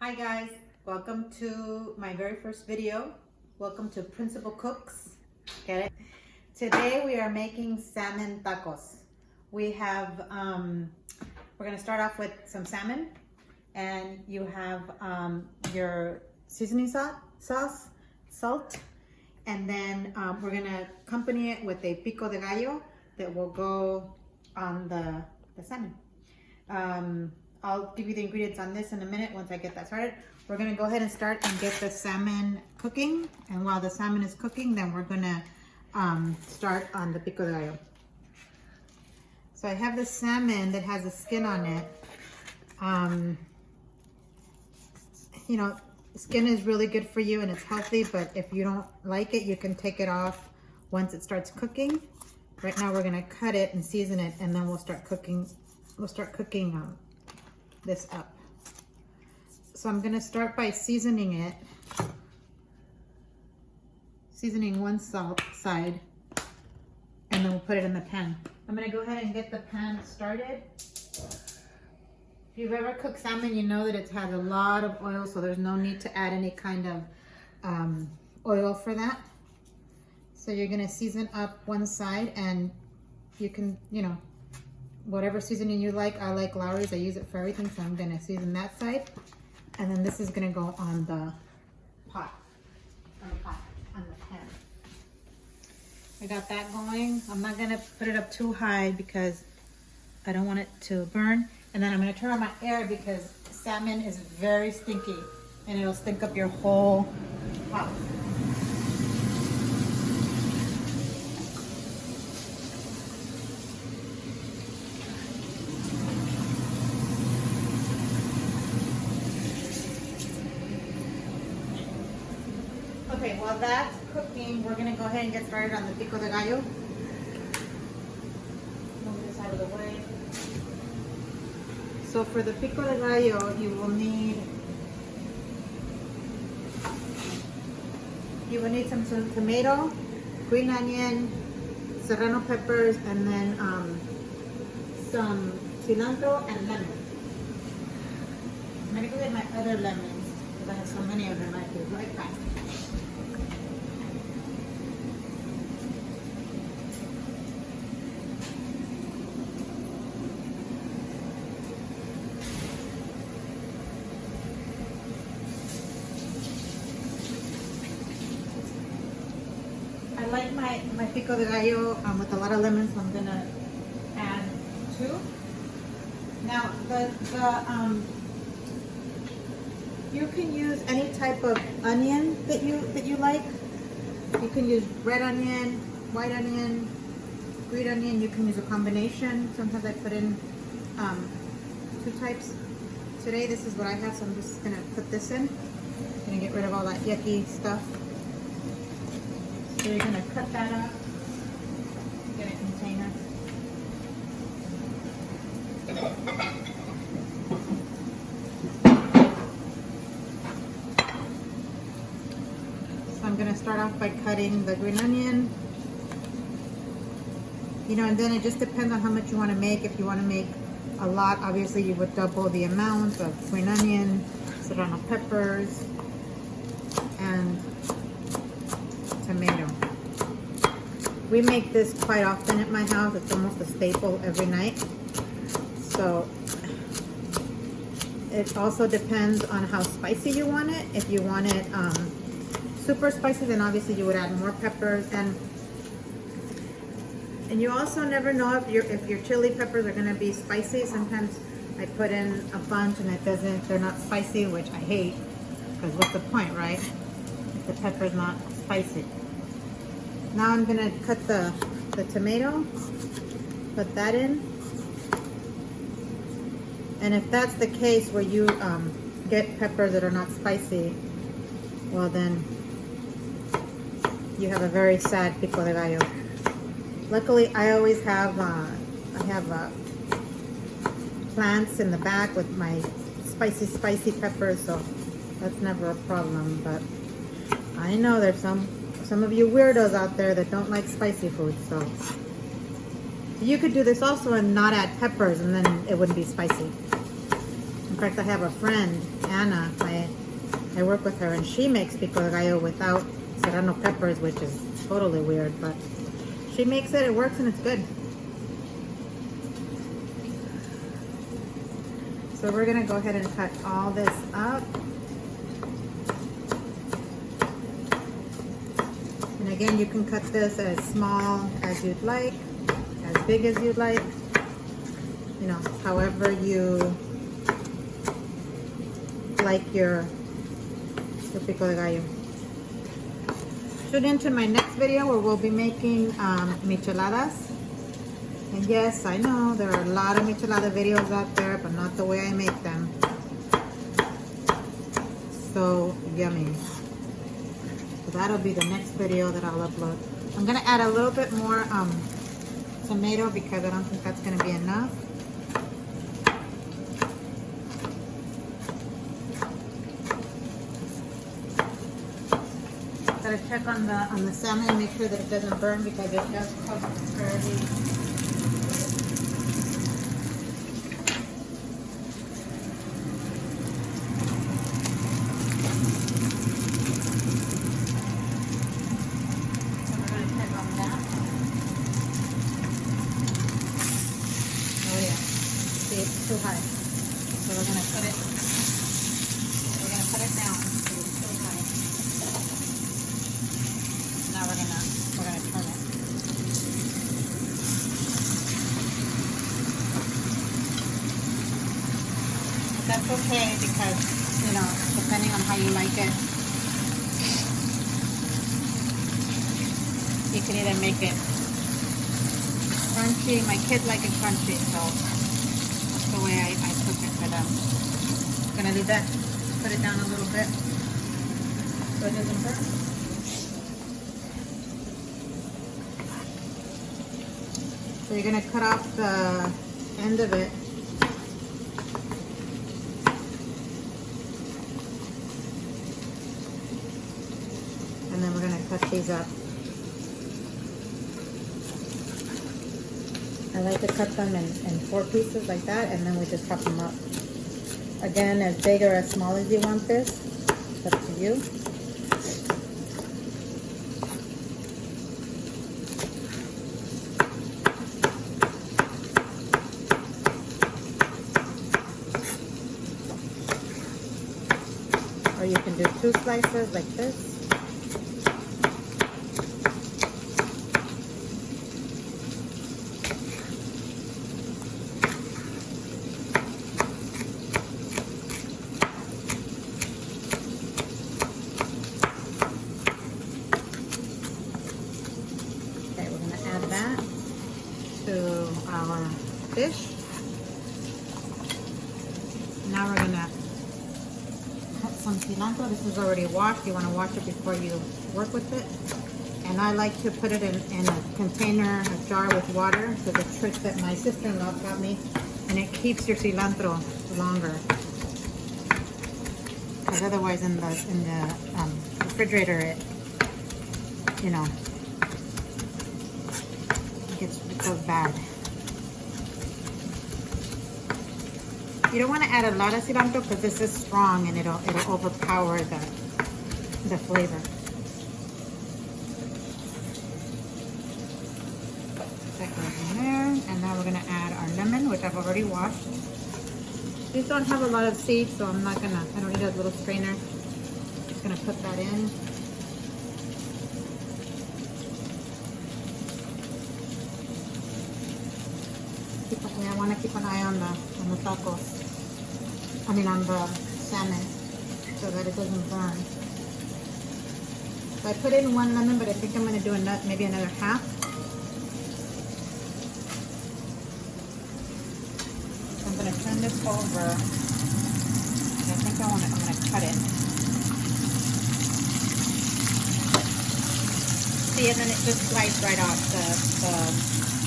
Hi guys, welcome to my very first video. Welcome to Principal Cooks. Get it? Today we are making salmon tacos. We have, we're gonna start off with some salmon, and you have your seasoning sauce, salt, and then we're gonna accompany it with a pico de gallo that will go on the salmon. I'll give you the ingredients on this in a minute once I get that started. We're gonna go ahead and start and get the salmon cooking. And while the salmon is cooking, then we're gonna start on the pico de gallo. So I have the salmon that has a skin on it. You know, skin is really good for you and it's healthy, but if you don't like it, you can take it off once it starts cooking. Right now we're gonna cut it and season it, and then we'll start cooking. This up. So I'm gonna start by seasoning it. Seasoning one side, and then we'll put it in the pan. I'm gonna go ahead and get the pan started. If you've ever cooked salmon, you know that it has a lot of oil, so there's no need to add any kind of oil for that. So you're gonna season up one side, and you can, you know, whatever seasoning you like. I like Lawry's. I use it for everything, so I'm gonna season that side. And then this is gonna go on the pot, on the pan. I got that going. I'm not gonna put it up too high because I don't want it to burn. And then I'm gonna turn on my air because salmon is very stinky and it'll stink up your whole house. Okay, while that's cooking, we're gonna go ahead and get started on the pico de gallo. Move this out of the way. So for the pico de gallo, you will need some tomato, green onion, serrano peppers, and then some cilantro and lemon. I'm gonna go get my other lemons because I have so many of them. I do right back. I like my pico de gallo with a lot of lemon, so I'm gonna add 2. Now you can use any type of onion that you like. You can use red onion, white onion, green onion. You can use a combination. Sometimes I put in 2 types. Today this is what I have, so I'm just gonna put this in. I'm gonna get rid of all that yucky stuff. So you're going to cut that up, get a container. So I'm going to start off by cutting the green onion. You know, and then it just depends on how much you want to make. If you want to make a lot, obviously you would double the amount of green onion, serrano peppers, and tomato. We make this quite often at my house. It's almost a staple every night. So it also depends on how spicy you want it. If you want it super spicy, then obviously you would add more peppers. And you also never know if your chili peppers are gonna be spicy. Sometimes I put in a bunch and they're not spicy, which I hate, because what's the point, right? If the pepper's not spicy. Now I'm gonna cut the tomato, put that in. And if that's the case where you get peppers that are not spicy, well then you have a very sad pico de gallo. Luckily, I always have plants in the back with my spicy peppers, so that's never a problem. But I know there's some of you weirdos out there that don't like spicy food, so you could do this also and not add peppers, and then it wouldn't be spicy. In fact, I have a friend, Anna, I work with her, and she makes pico de gallo without serrano peppers, which is totally weird, but she makes it, it works, and it's good. So we're gonna go ahead and cut all this up. And again, you can cut this as small as you'd like, as big as you'd like, you know, however you like your pico de gallo. Tune into my next video where we'll be making micheladas. And yes, I know there are a lot of michelada videos out there, but not the way I make them. So yummy. So that'll be the next video that I'll upload. I'm gonna add a little bit more tomato because I don't think that's gonna be enough. Gotta check on the salmon and make sure that it doesn't burn because it does cook fairly. Too high. So we're gonna put it down. So it's too high. Now we're gonna turn it. But that's okay because, you know, depending on how you like it, you can either make it crunchy. My kids like it crunchy, so the way I cook it for them. I'm gonna leave that, put it down a little bit so it doesn't burn. So you're gonna cut off the end of it. And then we're gonna cut these up. I like to cut them in 4 pieces like that, and then we just chop them up. Again, as big or as small as you want this, it's up to you. Or you can do 2 slices like this. Our fish. Now we're gonna cut some cilantro. This is already washed. You want to wash it before you work with it. And I like to put it in a container, a jar with water. So the trick that my sister-in-law taught me, and it keeps your cilantro longer. Because otherwise, in the refrigerator, it, you know, it goes bad. You don't want to add a lot of cilantro because this is strong and it'll overpower the flavor. That goes in there, and now we're gonna add our lemon, which I've already washed. These don't have a lot of seeds, so I don't need a little strainer. Just gonna put that in. I want to keep an eye on the tacos. I mean on the salmon, so that it doesn't burn. So I put in 1 lemon, but I think I'm going to do maybe another half. So I'm going to turn this over. I think I'm going to cut it. See, and then it just slides right off.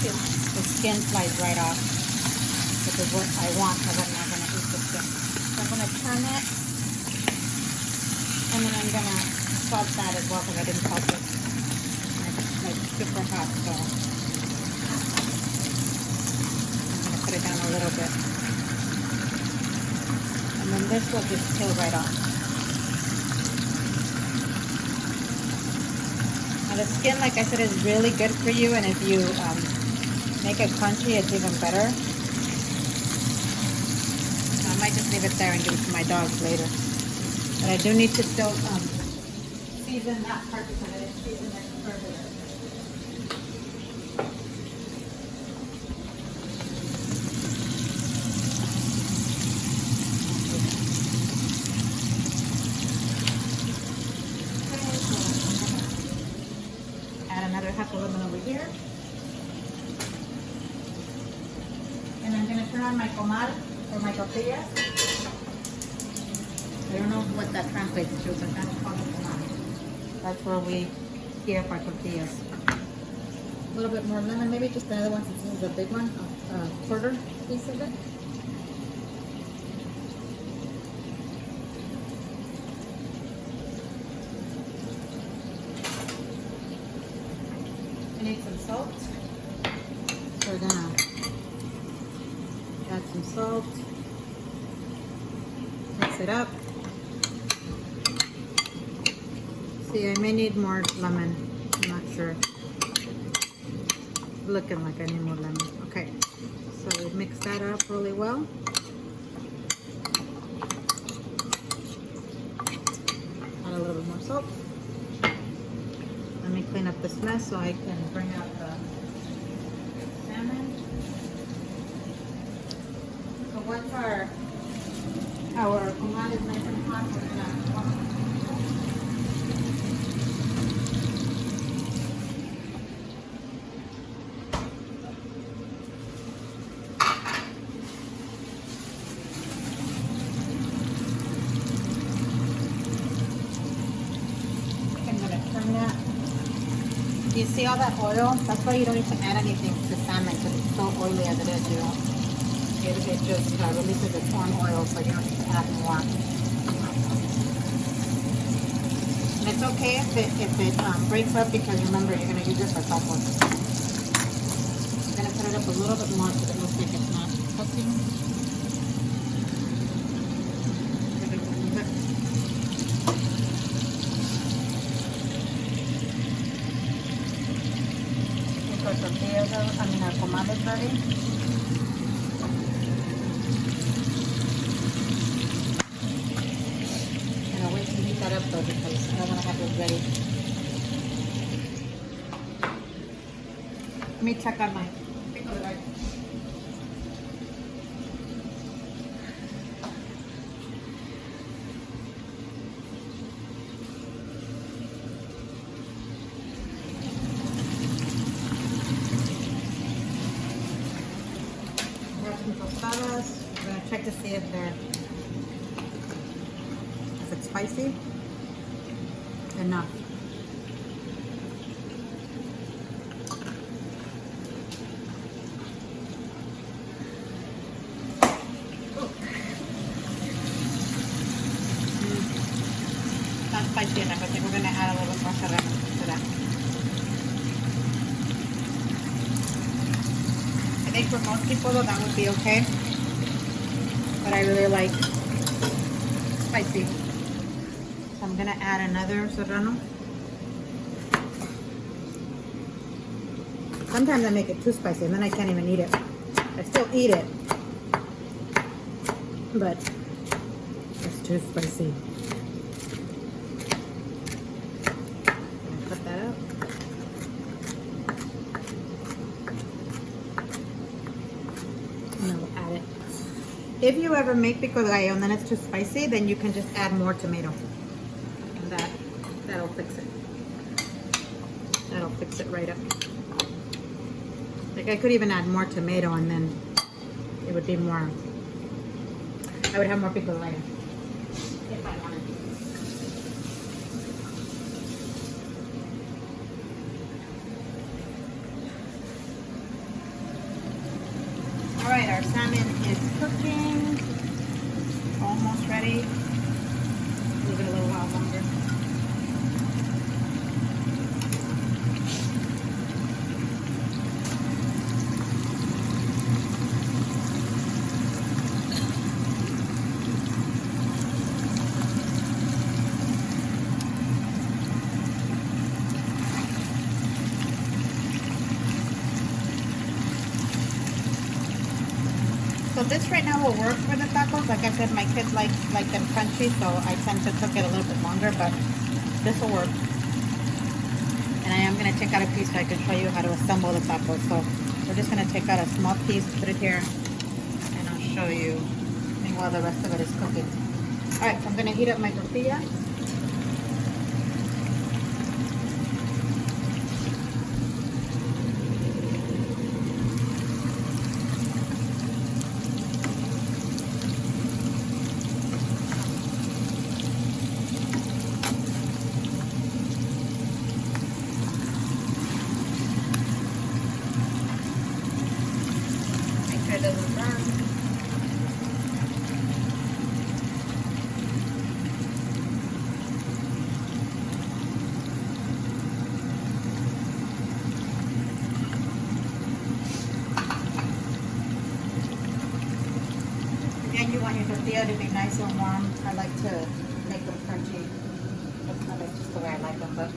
The skin slides right off, which is what I want because I'm not going to eat the skin. So I'm going to turn it, and then I'm going to salt that as well because I didn't salt it. It's like super hot, so I'm going to put it down a little bit. then this will just peel right off. Now the skin, like I said, is really good for you, and if you make it crunchy, it's even better. I might just leave it there and give it to my dogs later. But I do need to still season that part because I didn't season it further. Add another half a lemon over here. And I'm going to turn on my comal or my tortillas. I don't know what that translates to, but that's called a comal. That's where we heat up our tortillas. A little bit more lemon, maybe just another one since this is a big one, a quarter piece of it. I need some salt. So we're gonna add some salt. Mix it up. See, I may need more lemon. I'm not sure. Looking like I need more lemon. Okay, so we mix that up really well. Add a little bit more salt. Let me clean up this mess so I can bring out the salmon. So once our comal is nice and hot, we're gonna you see all that oil? That's why you don't need to add anything to salmon because it's so oily as it is, you know. It just releases its own oil, so you don't need to add more. And it's okay if it breaks up because remember you're going to use it for tacos. I'm going to put it up a little bit more so it looks like it's not cooking. Our comal is ready. And I'll wait to heat that up though because I don't want to have it ready. Let me check on my pico. Tostadas. We're gonna check to see if it's spicy enough. Not spicy enough. I think we're gonna add a little bit more serrano to that. I think for most people though that would be okay, but I really like spicy, so I'm gonna add another serrano. Sometimes I make it too spicy and then I can't even eat it. I still eat it, but it's too spicy. Cut that out. Add it. If you ever make pico de gallo and then it's too spicy, then you can just add more tomato. And that'll fix it. That'll fix it right up. Like I could even add more tomato and then it would be more, I would have more pico de gallo if I wanted. Alright, our salmon is cooking. Almost ready. Leave it a little while longer. So this right now will work for the tacos. Like I said, my kids like them crunchy, so I tend to cook it a little bit longer, but this will work. And I am gonna take out a piece so I can show you how to assemble the tacos. So we're just gonna take out a small piece, put it here, and I'll show you while the rest of it is cooking. All right, so I'm gonna heat up my tortilla. Make sure it doesn't burn. Again, you want your tortilla to be nice and warm. I like to make them crunchy. That's just the way I like them. But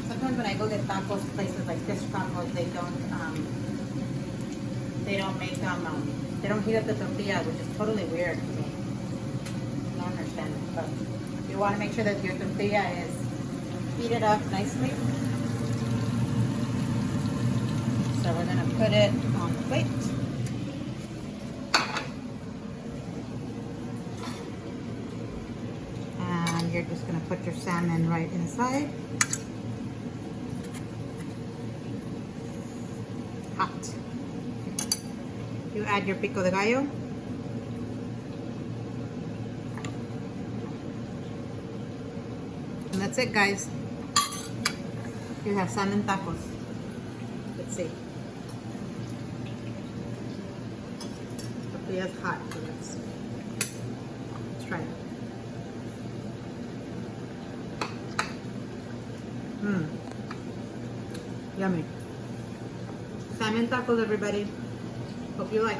sometimes when I go get tacos places like Fish Tacos, they don't make them. They don't heat up the tortilla, which is totally weird to me. I don't understand it. But you want to make sure that your tortilla is heated up nicely. So we're gonna put it on the plate. You're just going to put your salmon right inside. Hot. You add your pico de gallo. And that's it, guys. You have salmon tacos. Let's see. Tortilla's hot. So let's try it. Yummy. Salmon tacos, everybody. Hope you like.